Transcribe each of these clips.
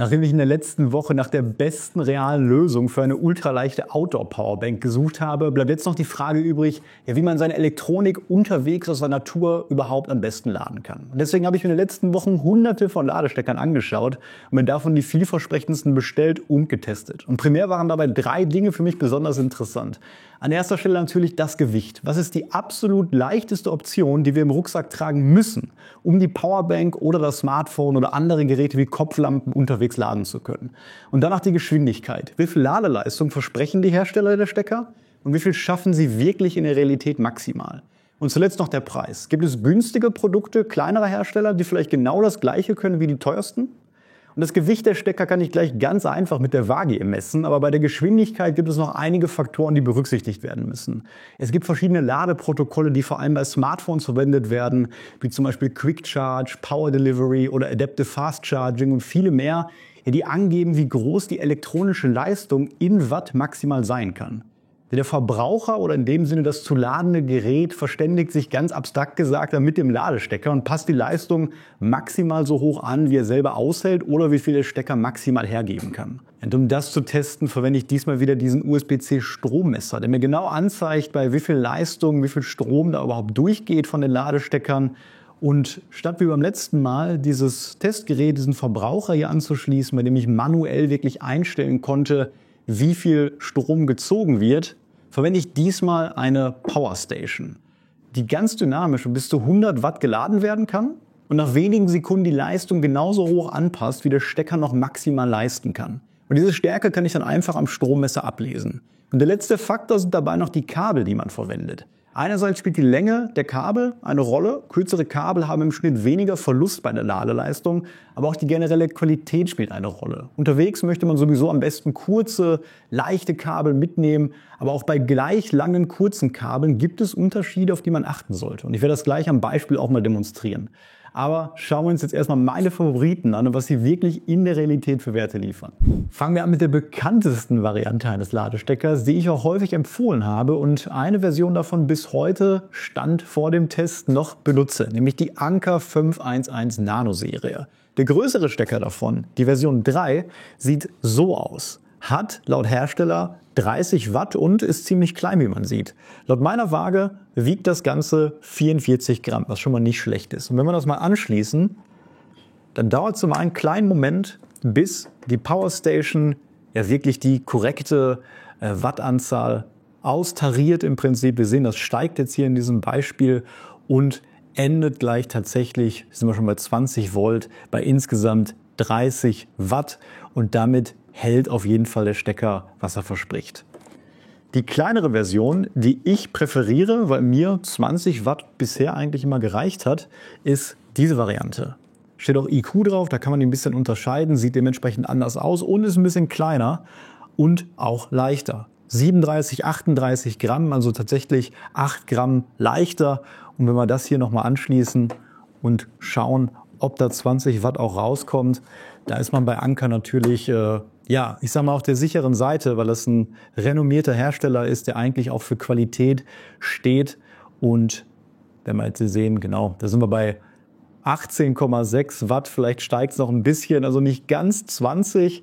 Nachdem ich in der letzten Woche nach der besten realen Lösung für eine ultraleichte Outdoor-Powerbank gesucht habe, bleibt jetzt noch die Frage übrig, ja, wie man seine Elektronik unterwegs aus der Natur überhaupt am besten laden kann. Und deswegen habe ich mir in den letzten Wochen hunderte von Ladesteckern angeschaut und mir davon die vielversprechendsten bestellt und getestet. Und primär waren dabei 3 Dinge für mich besonders interessant. An erster Stelle natürlich das Gewicht. Was ist die absolut leichteste Option, die wir im Rucksack tragen müssen, um die Powerbank oder das Smartphone oder andere Geräte wie Kopflampen unterwegs laden zu können? Und danach die Geschwindigkeit. Wie viel Ladeleistung versprechen die Hersteller der Stecker? Und wie viel schaffen sie wirklich in der Realität maximal? Und zuletzt noch der Preis. Gibt es günstige Produkte kleinerer Hersteller, die vielleicht genau das Gleiche können wie die teuersten? Und das Gewicht der Stecker kann ich gleich ganz einfach mit der Waage messen, aber bei der Geschwindigkeit gibt es noch einige Faktoren, die berücksichtigt werden müssen. Es gibt verschiedene Ladeprotokolle, die vor allem bei Smartphones verwendet werden, wie zum Beispiel Quick Charge, Power Delivery oder Adaptive Fast Charging und viele mehr, die angeben, wie groß die elektronische Leistung in Watt maximal sein kann. Der Verbraucher oder in dem Sinne das zu ladende Gerät verständigt sich ganz abstrakt gesagt mit dem Ladestecker und passt die Leistung maximal so hoch an, wie er selber aushält oder wie viel der Stecker maximal hergeben kann. Und um das zu testen, verwende ich diesmal wieder diesen USB-C Strommesser, der mir genau anzeigt, bei wie viel Leistung, wie viel Strom da überhaupt durchgeht von den Ladesteckern. Und statt wie beim letzten Mal dieses Testgerät, diesen Verbraucher hier anzuschließen, bei dem ich manuell wirklich einstellen konnte, wie viel Strom gezogen wird, verwende ich diesmal eine Powerstation, die ganz dynamisch bis zu 100 Watt geladen werden kann und nach wenigen Sekunden die Leistung genauso hoch anpasst, wie der Stecker noch maximal leisten kann. Und diese Stärke kann ich dann einfach am Strommesser ablesen. Und der letzte Faktor sind dabei noch die Kabel, die man verwendet. Einerseits spielt die Länge der Kabel eine Rolle. Kürzere Kabel haben im Schnitt weniger Verlust bei der Ladeleistung, aber auch die generelle Qualität spielt eine Rolle. Unterwegs möchte man sowieso am besten kurze, leichte Kabel mitnehmen, aber auch bei gleich langen, kurzen Kabeln gibt es Unterschiede, auf die man achten sollte. Und ich werde das gleich am Beispiel auch mal demonstrieren. Aber schauen wir uns jetzt erstmal meine Favoriten an und was sie wirklich in der Realität für Werte liefern. Fangen wir an mit der bekanntesten Variante eines Ladesteckers, die ich auch häufig empfohlen habe und eine Version davon bis heute, Stand vor dem Test, noch benutze, nämlich die Anker 511 Nano Serie. Der größere Stecker davon, die Version 3, sieht so aus. Hat laut Hersteller 30 Watt und ist ziemlich klein, wie man sieht. Laut meiner Waage wiegt das Ganze 44 Gramm, was schon mal nicht schlecht ist. Und wenn wir das mal anschließen, dann dauert es mal einen kleinen Moment, bis die Powerstation ja wirklich die korrekte Wattanzahl austariert im Prinzip. Wir sehen, das steigt jetzt hier in diesem Beispiel und endet gleich tatsächlich, sind wir schon bei 20 Volt, bei insgesamt 30 Watt und damit hält auf jeden Fall der Stecker, was er verspricht. Die kleinere Version, die ich präferiere, weil mir 20 Watt bisher eigentlich immer gereicht hat, ist diese Variante. Steht auch IQ drauf, da kann man ihn ein bisschen unterscheiden, sieht dementsprechend anders aus und ist ein bisschen kleiner und auch leichter. 37, 38 Gramm, also tatsächlich 8 Gramm leichter. Und wenn wir das hier nochmal anschließen und schauen, ob da 20 Watt auch rauskommt, da ist man bei Anker natürlich, ich sag mal, auf der sicheren Seite, weil das ein renommierter Hersteller ist, der eigentlich auch für Qualität steht. Und wenn wir jetzt sehen, genau, da sind wir bei 18,6 Watt, vielleicht steigt es noch ein bisschen, also nicht ganz 20.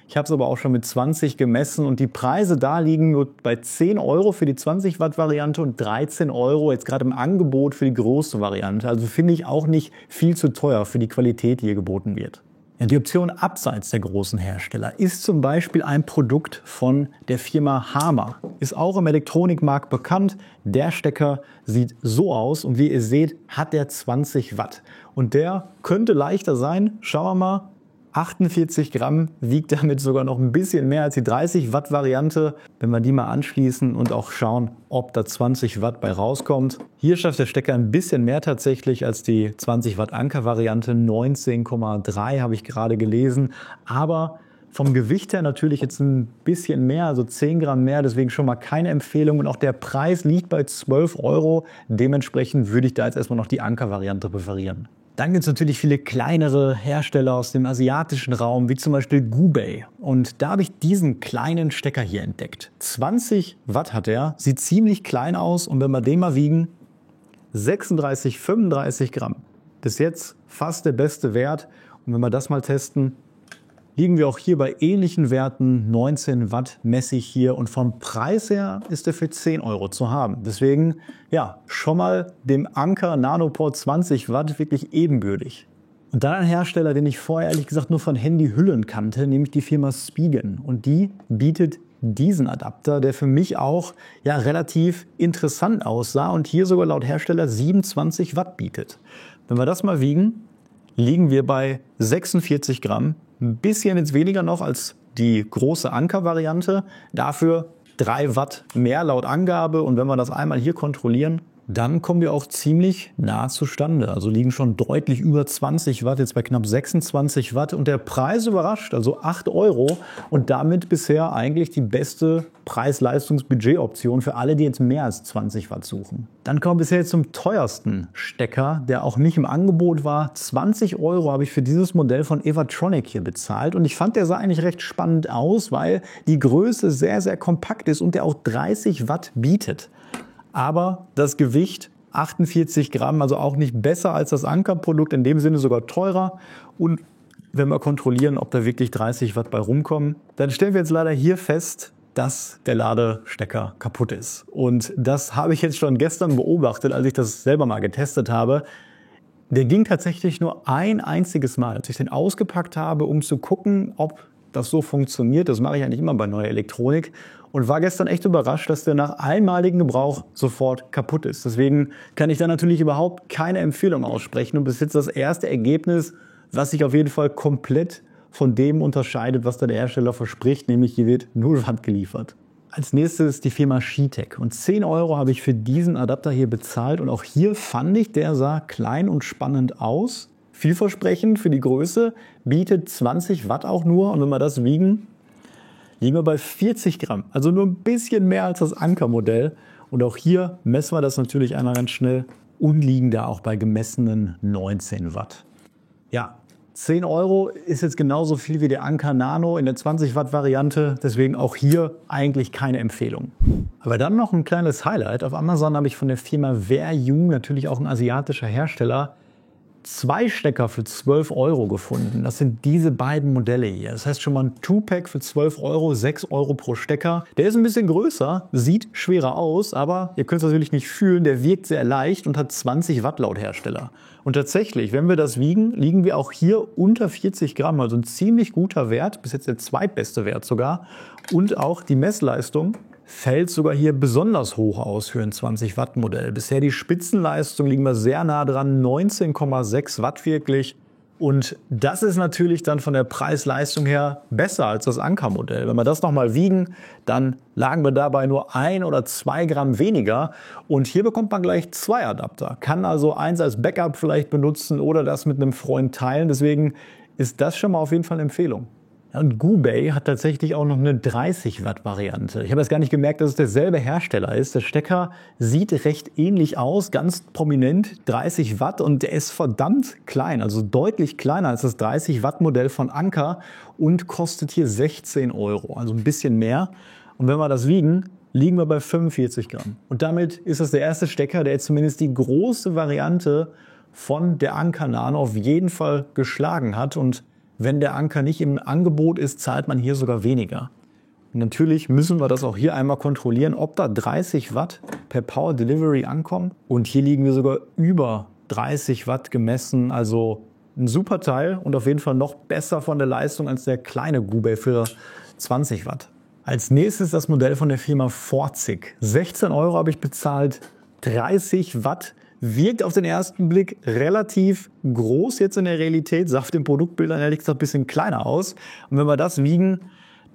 Ich habe es aber auch schon mit 20 gemessen und die Preise da liegen nur bei 10 Euro für die 20 Watt Variante und 13 Euro jetzt gerade im Angebot für die große Variante. Also finde ich auch nicht viel zu teuer für die Qualität, die hier geboten wird. Ja, die Option abseits der großen Hersteller ist zum Beispiel ein Produkt von der Firma Hama. Ist auch im Elektronikmarkt bekannt. Der Stecker sieht so aus und wie ihr seht, hat der 20 Watt. Und der könnte leichter sein. Schauen wir mal. 48 Gramm, wiegt damit sogar noch ein bisschen mehr als die 30 Watt Variante. Wenn wir die mal anschließen und auch schauen, ob da 20 Watt bei rauskommt. Hier schafft der Stecker ein bisschen mehr tatsächlich als die 20 Watt Anker Variante. 19,3 habe ich gerade gelesen. Aber vom Gewicht her natürlich jetzt ein bisschen mehr, also 10 Gramm mehr. Deswegen schon mal keine Empfehlung. Und auch der Preis liegt bei 12 Euro. Dementsprechend würde ich da jetzt erstmal noch die Anker Variante präferieren. Dann gibt es natürlich viele kleinere Hersteller aus dem asiatischen Raum, wie zum Beispiel Gubei. Und da habe ich diesen kleinen Stecker hier entdeckt. 20 Watt hat er, sieht ziemlich klein aus und wenn wir den mal wiegen, 36, 35 Gramm. Bis jetzt fast der beste Wert. Und wenn wir das mal testen, liegen wir auch hier bei ähnlichen Werten. 19 Watt messe ich hier und vom Preis her ist er für 10 Euro zu haben. Deswegen ja, schon mal dem Anker Nanoport 20 Watt wirklich ebenbürtig. Und dann ein Hersteller, den ich vorher ehrlich gesagt nur von Handyhüllen kannte, nämlich die Firma Spigen. Und die bietet diesen Adapter, der für mich auch ja, relativ interessant aussah und hier sogar laut Hersteller 27 Watt bietet. Wenn wir das mal wiegen, liegen wir bei 46 Gramm. Ein bisschen jetzt weniger noch als die große Anker-Variante. Dafür 3 Watt mehr laut Angabe. Und wenn wir das einmal hier kontrollieren, dann kommen wir auch ziemlich nah zustande. Also liegen schon deutlich über 20 Watt, jetzt bei knapp 26 Watt. Und der Preis überrascht, also 8 Euro. Und damit bisher eigentlich die beste Preis-Leistungs-Budget-Option für alle, die jetzt mehr als 20 Watt suchen. Dann kommen wir bisher zum teuersten Stecker, der auch nicht im Angebot war. 20 Euro habe ich für dieses Modell von Evatronic hier bezahlt. Und ich fand, der sah eigentlich recht spannend aus, weil die Größe sehr, sehr kompakt ist und der auch 30 Watt bietet. Aber das Gewicht 48 Gramm, also auch nicht besser als das Anker-Produkt, in dem Sinne sogar teurer. Und wenn wir kontrollieren, ob da wirklich 30 Watt bei rumkommen, dann stellen wir jetzt leider hier fest, dass der Ladestecker kaputt ist. Und das habe ich jetzt schon gestern beobachtet, als ich das selber mal getestet habe. Der ging tatsächlich nur ein einziges Mal, als ich den ausgepackt habe, um zu gucken, ob das so funktioniert. Das mache ich eigentlich immer bei neuer Elektronik. Und war gestern echt überrascht, dass der nach einmaligem Gebrauch sofort kaputt ist. Deswegen kann ich da natürlich überhaupt keine Empfehlung aussprechen. Und bis jetzt das erste Ergebnis, was sich auf jeden Fall komplett von dem unterscheidet, was da der Hersteller verspricht, nämlich hier wird 0 Watt geliefert. Als nächstes die Firma Sheetec. Und 10 Euro habe ich für diesen Adapter hier bezahlt. Und auch hier fand ich, der sah klein und spannend aus. Vielversprechend für die Größe, bietet 20 Watt auch nur. Und wenn wir das wiegen, liegen wir bei 40 Gramm. Also nur ein bisschen mehr als das Anker-Modell. Und auch hier messen wir das natürlich einmal ganz schnell und liegen da auch bei gemessenen 19 Watt. Ja, 10 Euro ist jetzt genauso viel wie der Anker Nano in der 20 Watt Variante. Deswegen auch hier eigentlich keine Empfehlung. Aber dann noch ein kleines Highlight. Auf Amazon habe ich von der Firma Veryou, natürlich auch ein asiatischer Hersteller, 2 Stecker für 12 Euro gefunden. Das sind diese beiden Modelle hier. Das heißt schon mal ein 2-Pack für 12 Euro, 6 Euro pro Stecker. Der ist ein bisschen größer, sieht schwerer aus, aber ihr könnt es natürlich nicht fühlen. Der wirkt sehr leicht und hat 20 Watt laut Hersteller. Und tatsächlich, wenn wir das wiegen, liegen wir auch hier unter 40 Gramm. Also ein ziemlich guter Wert, bis jetzt der zweitbeste Wert sogar. Und auch die Messleistung fällt sogar hier besonders hoch aus für ein 20 Watt Modell. Bisher die Spitzenleistung liegen wir sehr nah dran, 19,6 Watt wirklich. Und das ist natürlich dann von der Preis-Leistung her besser als das Anker-Modell. Wenn wir das nochmal wiegen, dann lagen wir dabei nur 1 oder 2 Gramm weniger. Und hier bekommt man gleich 2 Adapter. Kann also eins als Backup vielleicht benutzen oder das mit einem Freund teilen. Deswegen ist das schon mal auf jeden Fall eine Empfehlung. Und Gubei hat tatsächlich auch noch eine 30 Watt Variante. Ich habe jetzt gar nicht gemerkt, dass es derselbe Hersteller ist. Der Stecker sieht recht ähnlich aus, ganz prominent 30 Watt und der ist verdammt klein, also deutlich kleiner als das 30 Watt Modell von Anker und kostet hier 16 Euro, also ein bisschen mehr. Und wenn wir das wiegen, liegen wir bei 45 Gramm. Und damit ist das der erste Stecker, der jetzt zumindest die große Variante von der Anker Nano auf jeden Fall geschlagen hat. Und wenn der Anker nicht im Angebot ist, zahlt man hier sogar weniger. Und natürlich müssen wir das auch hier einmal kontrollieren, ob da 30 Watt per Power Delivery ankommen. Und hier liegen wir sogar über 30 Watt gemessen. Also ein super Teil und auf jeden Fall noch besser von der Leistung als der kleine Gubei für 20 Watt. Als nächstes das Modell von der Firma Forzig. 16 Euro habe ich bezahlt, 30 Watt. Wirkt auf den ersten Blick relativ groß jetzt in der Realität, sah auf den Produktbildern ehrlich gesagt ein bisschen kleiner aus. Und wenn wir das wiegen,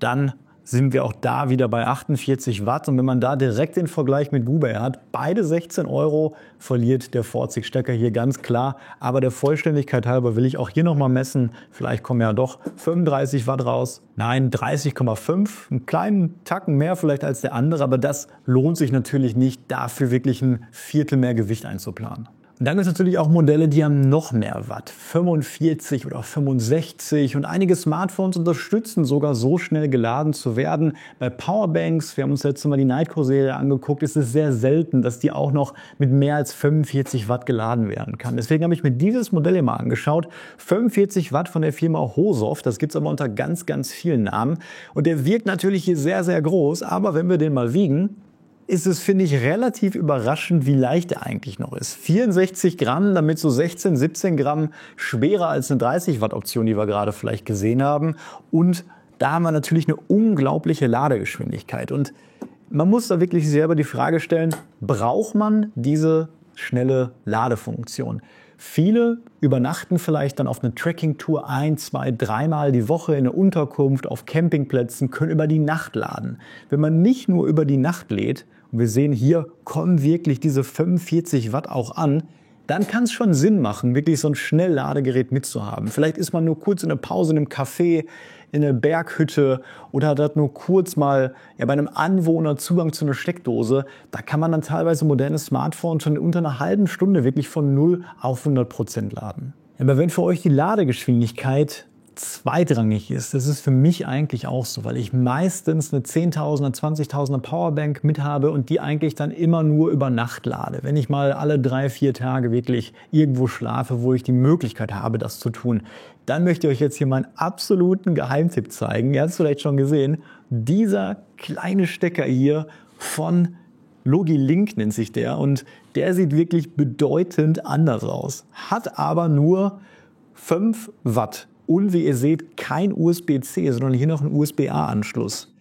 dann sind wir auch da wieder bei 48 Watt. Und wenn man da direkt den Vergleich mit Gubei hat, beide 16 Euro, verliert der Forzig-Stecker hier ganz klar. Aber der Vollständigkeit halber will ich auch hier nochmal messen. Vielleicht kommen ja doch 35 Watt raus. Nein, 30,5. Einen kleinen Tacken mehr vielleicht als der andere. Aber das lohnt sich natürlich nicht, dafür wirklich ein Viertel mehr Gewicht einzuplanen. Dann gibt es natürlich auch Modelle, die haben noch mehr Watt, 45 oder 65, und einige Smartphones unterstützen sogar so schnell geladen zu werden. Bei Powerbanks, wir haben uns letztes Mal die Nightcore-Serie angeguckt, ist es sehr selten, dass die auch noch mit mehr als 45 Watt geladen werden kann. Deswegen habe ich mir dieses Modell hier mal angeschaut, 45 Watt von der Firma Hosoft, das gibt es aber unter ganz, ganz vielen Namen, und der wirkt natürlich hier sehr, sehr groß, aber wenn wir den mal wiegen, ist es, finde ich, relativ überraschend, wie leicht er eigentlich noch ist. 64 Gramm, damit so 16, 17 Gramm schwerer als eine 30 Watt Option, die wir gerade vielleicht gesehen haben. Und da haben wir natürlich eine unglaubliche Ladegeschwindigkeit. Und man muss da wirklich sich selber die Frage stellen, braucht man diese schnelle Ladefunktion? Viele übernachten vielleicht dann auf eine Trekking-Tour 1, 2, 3 Mal die Woche in einer Unterkunft, auf Campingplätzen, können über die Nacht laden. Wenn man nicht nur über die Nacht lädt, und wir sehen hier, kommen wirklich diese 45 Watt auch an, dann kann es schon Sinn machen, wirklich so ein Schnellladegerät mitzuhaben. Vielleicht ist man nur kurz in einer Pause in einem Café, in einer Berghütte oder hat nur kurz mal bei einem Anwohner Zugang zu einer Steckdose. Da kann man dann teilweise moderne Smartphones schon in unter einer halben Stunde wirklich von 0 auf 100% laden. Aber wenn für euch die Ladegeschwindigkeit zweitrangig ist, das ist für mich eigentlich auch so, weil ich meistens eine 10.000er, 20.000er Powerbank mit habe und die eigentlich dann immer nur über Nacht lade. Wenn ich mal alle 3, 4 Tage wirklich irgendwo schlafe, wo ich die Möglichkeit habe, das zu tun, dann möchte ich euch jetzt hier meinen absoluten Geheimtipp zeigen. Ihr habt es vielleicht schon gesehen, dieser kleine Stecker hier von Logilink nennt sich der, und der sieht wirklich bedeutend anders aus, hat aber nur 5 Watt. Und wie ihr seht, kein USB-C, sondern hier noch ein USB-A-Anschluss.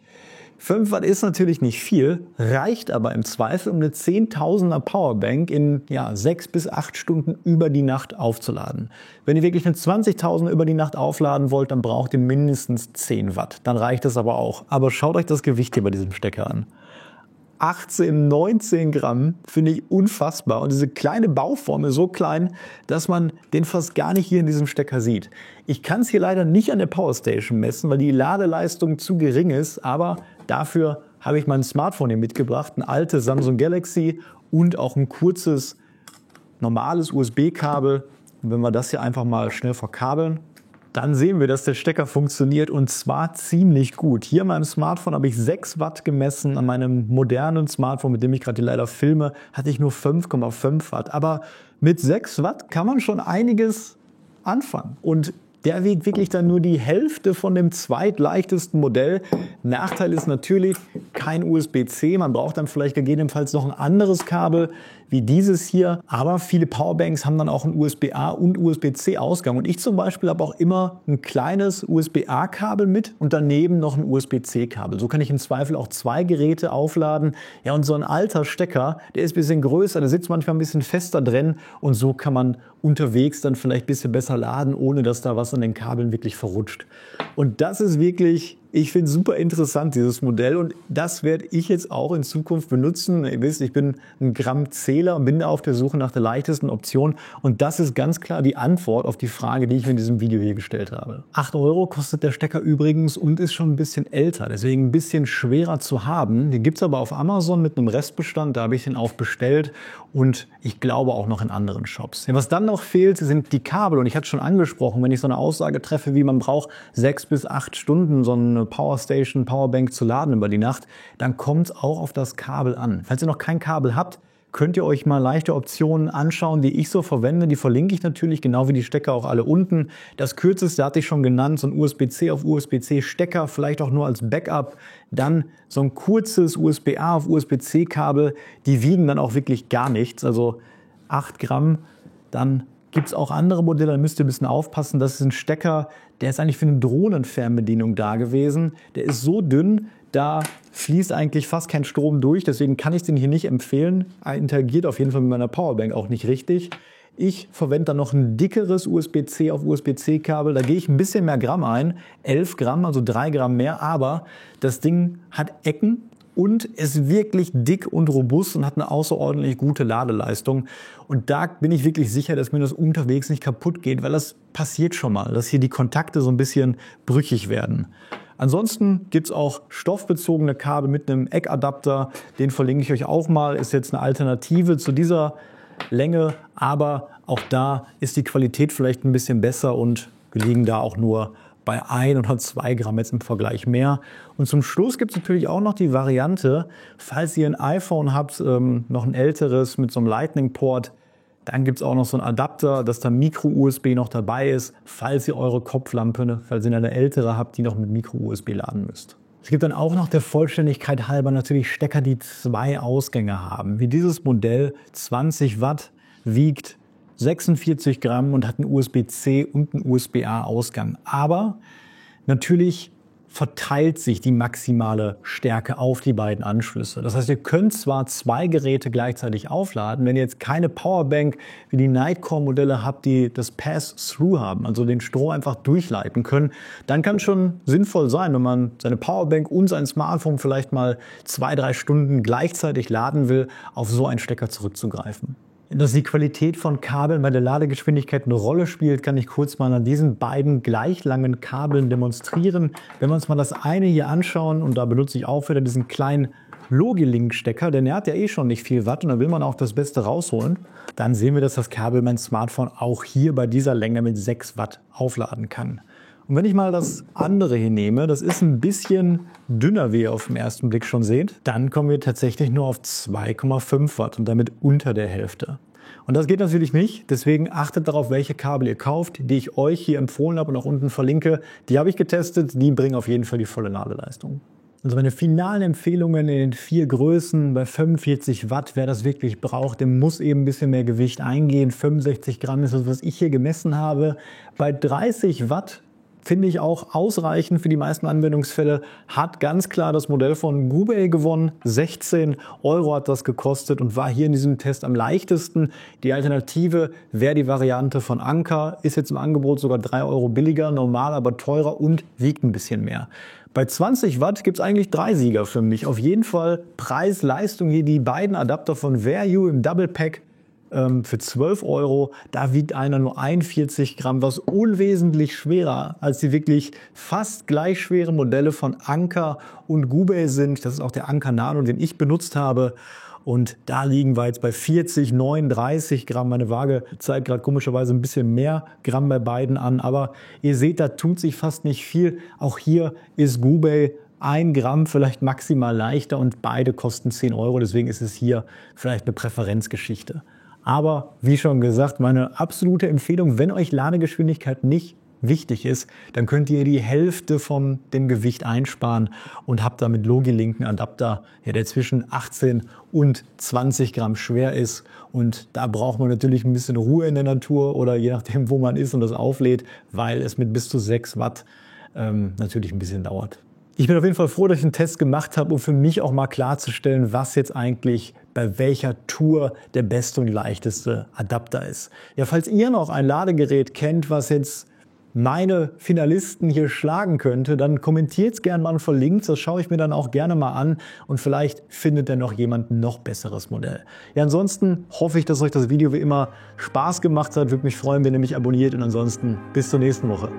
5 Watt ist natürlich nicht viel, reicht aber im Zweifel, um eine 10.000er Powerbank in 6 bis 8 Stunden über die Nacht aufzuladen. Wenn ihr wirklich eine 20.000er über die Nacht aufladen wollt, dann braucht ihr mindestens 10 Watt. Dann reicht es aber auch. Aber schaut euch das Gewicht hier bei diesem Stecker an. 18, 19 Gramm, finde ich unfassbar. Und diese kleine Bauform ist so klein, dass man den fast gar nicht hier in diesem Stecker sieht. Ich kann es hier leider nicht an der Powerstation messen, weil die Ladeleistung zu gering ist. Aber dafür habe ich mein Smartphone hier mitgebracht, ein altes Samsung Galaxy und auch ein kurzes, normales USB-Kabel. Und wenn wir das hier einfach mal schnell verkabeln, dann sehen wir, dass der Stecker funktioniert, und zwar ziemlich gut. Hier an meinem Smartphone habe ich 6 Watt gemessen. An meinem modernen Smartphone, mit dem ich gerade leider filme, hatte ich nur 5,5 Watt. Aber mit 6 Watt kann man schon einiges anfangen. Und der wiegt wirklich dann nur die Hälfte von dem zweitleichtesten Modell. Nachteil ist natürlich kein USB-C. Man braucht dann vielleicht gegebenenfalls noch ein anderes Kabel wie dieses hier. Aber viele Powerbanks haben dann auch einen USB-A und USB-C Ausgang. Und ich zum Beispiel habe auch immer ein kleines USB-A-Kabel mit und daneben noch ein USB-C-Kabel. So kann ich im Zweifel auch 2 Geräte aufladen. Ja, und so ein alter Stecker, der ist ein bisschen größer, der sitzt manchmal ein bisschen fester drin. Und so kann man unterwegs dann vielleicht ein bisschen besser laden, ohne dass da was an den Kabeln wirklich verrutscht. Und das ist wirklich, ich finde es super interessant, dieses Modell. Und das werde ich jetzt auch in Zukunft benutzen. Ihr wisst, ich bin ein Grammzähler und bin da auf der Suche nach der leichtesten Option. Und das ist ganz klar die Antwort auf die Frage, die ich in diesem Video hier gestellt habe. 8 Euro kostet der Stecker übrigens und ist schon ein bisschen älter, deswegen ein bisschen schwerer zu haben. Den gibt es aber auf Amazon mit einem Restbestand, da habe ich den auch bestellt, und ich glaube auch noch in anderen Shops. Ja, was dann noch fehlt, sind die Kabel. Und ich hatte schon angesprochen, wenn ich so eine Aussage treffe, wie man braucht 6 bis 8 Stunden so eine Powerstation, Powerbank zu laden über die Nacht, dann kommt es auch auf das Kabel an. Falls ihr noch kein Kabel habt, könnt ihr euch mal leichte Optionen anschauen, die ich so verwende. Die verlinke ich natürlich, genau wie die Stecker auch alle unten. Das kürzeste hatte ich schon genannt, so ein USB-C auf USB-C Stecker, vielleicht auch nur als Backup. Dann so ein kurzes USB-A auf USB-C Kabel. Die wiegen dann auch wirklich gar nichts, also 8 Gramm. Dann gibt es auch andere Modelle, da müsst ihr ein bisschen aufpassen. Das ist ein Stecker, der ist eigentlich für eine Drohnenfernbedienung da gewesen. Der ist so dünn, da fließt eigentlich fast kein Strom durch, deswegen kann ich den hier nicht empfehlen. Er interagiert auf jeden Fall mit meiner Powerbank auch nicht richtig. Ich verwende dann noch ein dickeres USB-C auf USB-C-Kabel. Da gehe ich ein bisschen mehr Gramm ein, 11 Gramm, also 3 Gramm mehr. Aber das Ding hat Ecken und ist wirklich dick und robust und hat eine außerordentlich gute Ladeleistung. Und da bin ich wirklich sicher, dass mir das unterwegs nicht kaputt geht, weil das passiert schon mal, dass hier die Kontakte so ein bisschen brüchig werden. Ansonsten gibt's auch stoffbezogene Kabel mit einem Eckadapter. Den verlinke ich euch auch mal. Ist jetzt eine Alternative zu dieser Länge, aber auch da ist die Qualität vielleicht ein bisschen besser und wir liegen da auch nur bei 1 oder 2 Gramm jetzt im Vergleich mehr. Und zum Schluss gibt es natürlich auch noch die Variante, falls ihr ein iPhone habt, noch ein älteres mit so einem Lightning-Port, dann gibt es auch noch so einen Adapter, dass da Micro-USB noch dabei ist, falls ihr eure Kopflampe, falls ihr eine ältere habt, die noch mit Micro-USB laden müsst. Es gibt dann auch noch der Vollständigkeit halber natürlich Stecker, die 2 Ausgänge haben. Wie dieses Modell, 20 Watt, wiegt 46 Gramm und hat einen USB-C und einen USB-A-Ausgang. Aber natürlich verteilt sich die maximale Stärke auf die beiden Anschlüsse. Das heißt, ihr könnt zwar 2 Geräte gleichzeitig aufladen, wenn ihr jetzt keine Powerbank wie die Nightcore-Modelle habt, die das Pass-Through haben, also den Strom einfach durchleiten können, dann kann es schon sinnvoll sein, wenn man seine Powerbank und sein Smartphone vielleicht mal 2-3 Stunden gleichzeitig laden will, auf so einen Stecker zurückzugreifen. Dass die Qualität von Kabeln bei der Ladegeschwindigkeit eine Rolle spielt, kann ich kurz mal an diesen beiden gleich langen Kabeln demonstrieren. Wenn wir uns mal das eine hier anschauen, und da benutze ich auch wieder diesen kleinen Logilink-Stecker, denn er hat ja eh schon nicht viel Watt und da will man auch das Beste rausholen, dann sehen wir, dass das Kabel mein Smartphone auch hier bei dieser Länge mit 6 Watt aufladen kann. Und wenn ich mal das andere hier nehme, das ist ein bisschen dünner, wie ihr auf den ersten Blick schon seht, dann kommen wir tatsächlich nur auf 2,5 Watt und damit unter der Hälfte. Und das geht natürlich nicht, deswegen achtet darauf, welche Kabel ihr kauft, die ich euch hier empfohlen habe und auch unten verlinke. Die habe ich getestet, die bringen auf jeden Fall die volle Ladeleistung. Also meine finalen Empfehlungen in den 4 Größen bei 45 Watt, wer das wirklich braucht, der muss eben ein bisschen mehr Gewicht eingehen. 65 Gramm ist das, was ich hier gemessen habe. Bei 30 Watt finde ich auch ausreichend für die meisten Anwendungsfälle, hat ganz klar das Modell von Gubey gewonnen. 16 € hat das gekostet und war hier in diesem Test am leichtesten. Die Alternative wäre die Variante von Anker, ist jetzt im Angebot sogar 3 € billiger, normal aber teurer und wiegt ein bisschen mehr. Bei 20 Watt gibt es eigentlich 3 Sieger für mich. Auf jeden Fall Preis-Leistung hier, die beiden Adapter von Vario im Double Pack. Für 12 €, da wiegt einer nur 41 Gramm, was unwesentlich schwerer als die wirklich fast gleich schweren Modelle von Anker und Gubey sind. Das ist auch der Anker Nano, den ich benutzt habe. Und da liegen wir jetzt bei 40, 39 Gramm. Meine Waage zeigt gerade komischerweise ein bisschen mehr Gramm bei beiden an. Aber ihr seht, da tut sich fast nicht viel. Auch hier ist Gubey 1 Gramm vielleicht maximal leichter und beide kosten 10 €. Deswegen ist es hier vielleicht eine Präferenzgeschichte. Aber wie schon gesagt, meine absolute Empfehlung, wenn euch Ladegeschwindigkeit nicht wichtig ist, dann könnt ihr die Hälfte von dem Gewicht einsparen und habt damit Logilink einen Adapter, der zwischen 18 und 20 Gramm schwer ist. Und da braucht man natürlich ein bisschen Ruhe in der Natur oder je nachdem, wo man ist und das auflädt, weil es mit bis zu 6 Watt natürlich ein bisschen dauert. Ich bin auf jeden Fall froh, dass ich einen Test gemacht habe, um für mich auch mal klarzustellen, was jetzt eigentlich bei welcher Tour der beste und leichteste Adapter ist. Ja, falls ihr noch ein Ladegerät kennt, was jetzt meine Finalisten hier schlagen könnte, dann kommentiert es gerne mal und verlinkt. Das schaue ich mir dann auch gerne mal an und vielleicht findet dann noch jemand ein noch besseres Modell. Ja, ansonsten hoffe ich, dass euch das Video wie immer Spaß gemacht hat. Würde mich freuen, wenn ihr mich abonniert und ansonsten bis zur nächsten Woche.